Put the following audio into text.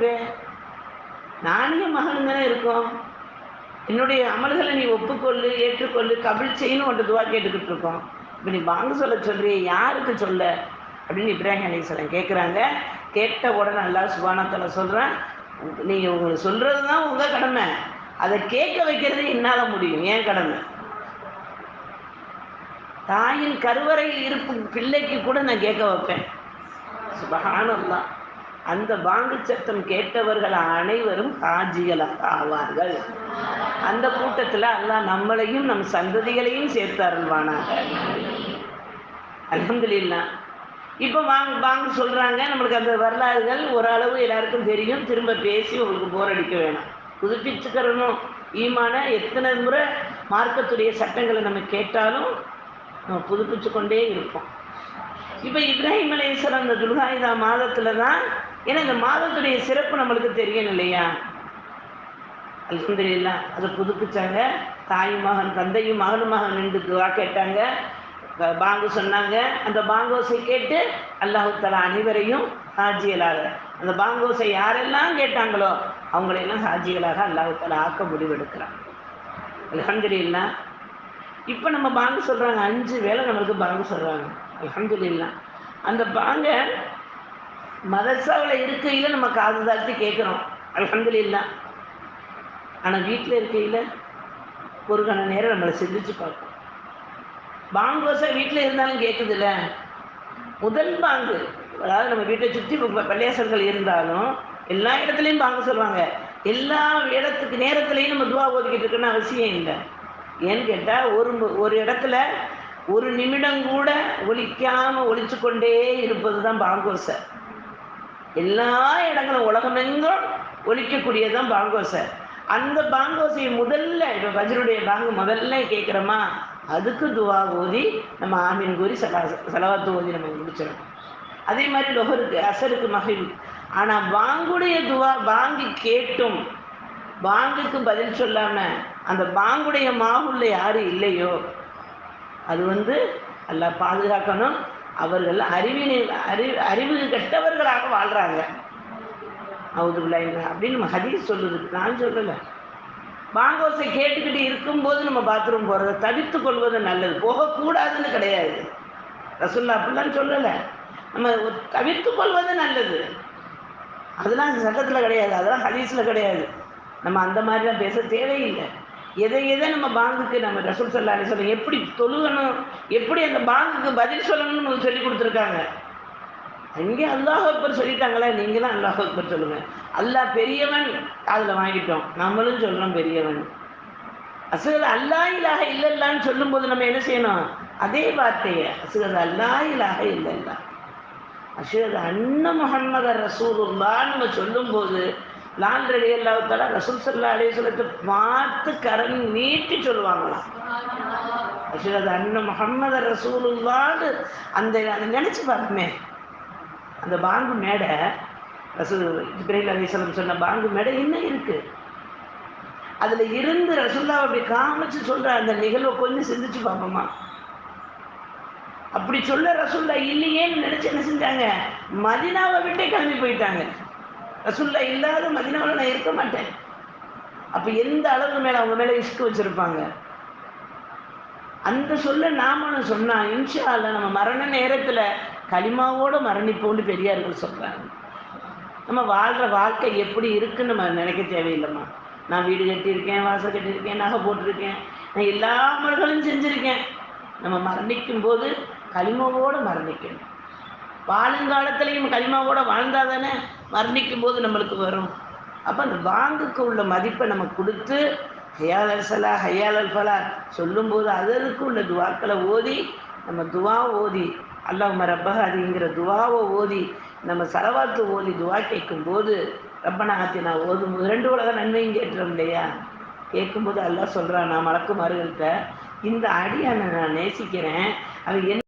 கேட்பேன்? நானும் என் மகனும் தானே இருக்கோம். என்னுடைய அமல்களை நீ ஒப்புக்கொள்ளு, ஏற்றுக்கொள்ளு, கபில் செய்யணும் உன்ட்ட துவா கேட்டுக்கிட்டு இருக்கோம். இப்போ நீ பாங்கு சொல்ல சொல்றியே, யாருக்கு சொல்ல அப்படின்னு இப்ராஹிம் அலைஹிஸ்ஸலாம் கேட்குறாங்க. கேட்ட உடனே அல்லாஹ் சுப்ஹானஹு வ தஆலா சொல்கிறான், நீங்கள் உங்களுக்கு சொல்கிறது தான் உங்கள் கடமை, அதை கேட்க வைக்கிறது என்னால் முடியும், ஏன் கடமை. தாயின் கருவறையில் இருக்கும் பிள்ளைக்கு கூட நான் கேட்க வைப்பேன். சுப்ஹானல்லாஹ். அந்த பாங்கு சத்தம் கேட்டவர்கள் அனைவரும் ஹாஜிகளாக ஆவார்கள். அந்த கூட்டத்தில் அல்லாஹ் நம்மளையும் நம் சந்ததிகளையும் சேர்த்து அருள்வானாக. அல்ஹம்துலில்லாஹ். இப்போ பாங்கு சொல்கிறாங்க. நம்மளுக்கு அந்த வரலாறுகள் ஓரளவு எல்லாருக்கும் தெரியும். திரும்ப பேசி உங்களுக்கு போர் அடிக்க வேணாம். புதுப்பிச்சுக்கிறணும் ஈமான. எத்தனை முறை மார்க்கத்துடைய சட்டங்களை நம்ம கேட்டாலும் நம்ம புதுப்பிச்சு கொண்டே இருப்போம். இப்போ இப்ராஹிம் அலைஹிஸ்ஸலாம் இந்த துல்ஹிஜா மாதத்தில் தான், ஏன்னா இந்த மாதத்துடைய சிறப்பு நம்மளுக்கு தெரியும் இல்லையா. அல்ஹம்துலில்லாஹ். அதை புதுப்பிச்சாங்க. தாயும் மகன், தந்தையும் மகனும் மகன் நின்று துவா கேட்டாங்க, பாங்கு சொன்னாங்க. அந்த பாங்கோசை கேட்டு அல்லாஹ் தஆலா அனைவரையும் ஹாஜிகளாக, அந்த பாங்கோசை யாரெல்லாம் கேட்டாங்களோ அவங்களையெல்லாம் ஹாஜிகளாக அல்லாஹ் தஆலா ஆக்க முடிவெடுக்கிறான். அல்ஹம்துலில்லாஹ். இப்போ நம்ம பாங்கு சொல்கிறாங்க, 5 வேளை நம்மளுக்கு பாங்கு சொல்கிறாங்க. அல்ஹம்துலில்லாஹ். அந்த பாங்க மதரசாவில் இருக்கையில் நம்ம காது தாழ்த்தி கேட்குறோம். அல்ஹம்துலில்லாஹ். ஆனால் வீட்டில் இருக்கையில் ஒரு கண நேரம் நம்மளை சிந்திச்சு பார்ப்போம். பாங்கோசை வீட்டில் இருந்தாலும் கேட்குதுல்ல. முதல் பாங்கு, அதாவது நம்ம வீட்டை சுற்றி பள்ளியாசல்கள் இருந்தாலும் எல்லா இடத்துலையும் பாங்கு சொல்லுவாங்க. எல்லா இடத்துக்கு நேரத்துலையும் நம்ம துவா ஓதிக்கிட்டு இருக்குன்னு அவசியம் இல்லை. ஏன்னு கேட்டால் ஒரு இடத்துல ஒரு நிமிடம் கூட ஒலிக்காமல் ஒலிச்சு கொண்டே இருப்பது தான் பாங்கோசை. எல்லா இடங்களும் உலகமெங்கும் ஒலிக்கக்கூடியதான் பாங்கோசை. அந்த பாங்கோசையை முதல்ல, இப்போ ஃபஜ்ருடைய பாங்கு முதல்ல கேட்குறோமா, அதுக்கு துவா ஓதி நம்ம ஆமீன் கூறி சலவாத்து ஓதி நம்ம முடிச்சிடணும். அதே மாதிரி லொஹருக்கு, அசருக்கு, மஹ்ரிப். ஆனால் பாங்குடைய துவா பாங்கு கேட்டும் பாங்குக்கு பதில் சொல்லாமல் அந்த பாங்குடைய மாவுள்ள யார் இல்லையோ அது அல்லாஹ் பாதுகாக்கணும். அவர்கள் அறிவு கெட்டவர்களாக வாழ்கிறாங்க. அவுதுபில்லாஹி அப்படின்னு நம்ம ஹதீஸ் சொல்லுது, நான் சொல்லலை. பாங்கோசை கேட்டுக்கிட்டு இருக்கும்போது நம்ம பாத்ரூம் போகிறத தவிர்த்து கொள்வது நல்லது. போகக்கூடாதுன்னு கிடையாது, ரசூலுல்லாஹ் அப்படிலாம் சொல்லலை. நம்ம தவிர்த்து கொள்வது நல்லது. அதெல்லாம் சட்டத்தில் கிடையாது, அதெல்லாம் ஹதீஸில் கிடையாது. நம்ம அந்த மாதிரிலாம் பேச தேவையில்லை. எதை நம்ம பாங்குக்கு நம்ம ரசூல் ஸல்லல்லாஹு அலைஹி வஸல்லம் எப்படி தொழுகணும், எப்படி அந்த பாங்குக்கு பதில் சொல்லணும்னு நமக்கு சொல்லி கொடுத்துருக்காங்க. அங்கே அல்லாஹ் அக்பர் சொல்லிட்டாங்களே, நீங்களும் அல்லாஹ் அக்பர் சொல்லுங்கள். அல்லாஹ் பெரியவன் அதில் வாங்கிட்டோம், நம்மளும் சொல்கிறோம் பெரியவன். அஸ்ஹது அல்லா இலாஹ இல்லல்லான்னு சொல்லும்போது நம்ம என்ன செய்யணும், அதே வார்த்தையை அஸ்ஹது அல்லா இலாஹ இல்லல்லா அஷ்ஹது அன்ன முஹம்மது ரசூலுல்லாஹ் நம்ம சொல்லும்போது லால் ரலியல்லாஹு தஆலா ரசூல் ஸல்லல்லாஹு அலைஹி வஸல்லத்தை பார்த்து கரம் நீட்டி சொல்லுவாங்களாம். அஷ்ஹது அன்ன முஹம்மது ரசூலுல்லாஹ். அதை நினச்சி பார்ப்போமே, அந்த பாங்கு மேடை, ரசூல் இப்ராஹிம் அலைஹிஸ்ஸலாம் சொன்ன பாங்கு மேடை இன்னும் இருக்குது. அதில் இருந்து ரசூலுல்லாஹ் அப்படி காமிச்சு சொல்கிற அந்த நிகழ்வை கொஞ்சம் சிந்திச்சு பார்ப்போமா. அப்படி சொல்ல ரசூலுல்லாஹ் இல்லையேன்னு நினச்சி என்ன செஞ்சாங்க, மதீனாவை விட்டே கிளம்பி போயிட்டாங்க. ரசூலுல்லாஹ் இல்லாத மதீனாவில் நான் இருக்க மாட்டேன். அப்போ எந்த அளவுக்கு மேலே அவங்க மேலே இஷ்கு வச்சுருப்பாங்க. அந்த சொல்ல நாமளும் சொன்னால் இன்ஷா அல்லாஹ் நம்ம மரண நேரத்தில் களிமாவோடு மரணிப்போன்னு பெரியார்கள் சொல்கிறாங்க. நம்ம வாழ்கிற வாழ்க்கை எப்படி இருக்குன்னு நம்ம நினைக்க தேவையில்லைம்மா. நான் வீடு கட்டியிருக்கேன், வாசல் கட்டியிருக்கேன், நகை போட்டிருக்கேன், நான் எல்லா அமல்களும் செஞ்சுருக்கேன். நம்ம மரணிக்கும் போது களிமாவோடு மரணிக்கணும். வாழுங்காலத்திலையும் களிமாவோடு வாழ்ந்தால் தானே மரணிக்கும் போது நம்மளுக்கு வரும். அப்போ அந்த பாங்குக்கு உள்ள மதிப்பை நம்ம கொடுத்து ஹையால் அல் ஸலா ஹையால் அல் ஃபலா சொல்லும்போது அதற்கு உள்ள துவாக்களை ஓதி, நம்ம துவா ஓதி அல்லாஹும்ம ரப்ப ஹாதிங்கிற துவாவை ஓதி நம்ம சலவாத்து ஓதி துவா கேட்கும்போது ரப்பனா ஆத்தினா ஓதும் 2 உலக நன்மையும் கேட்டுறோம் இல்லையா. கேட்கும்போது அல்லாஹ் சொல்கிறான், நான் மலக்குமார்கள்ட்ட இந்த அடியானை நான் நேசிக்கிறேன், அவன்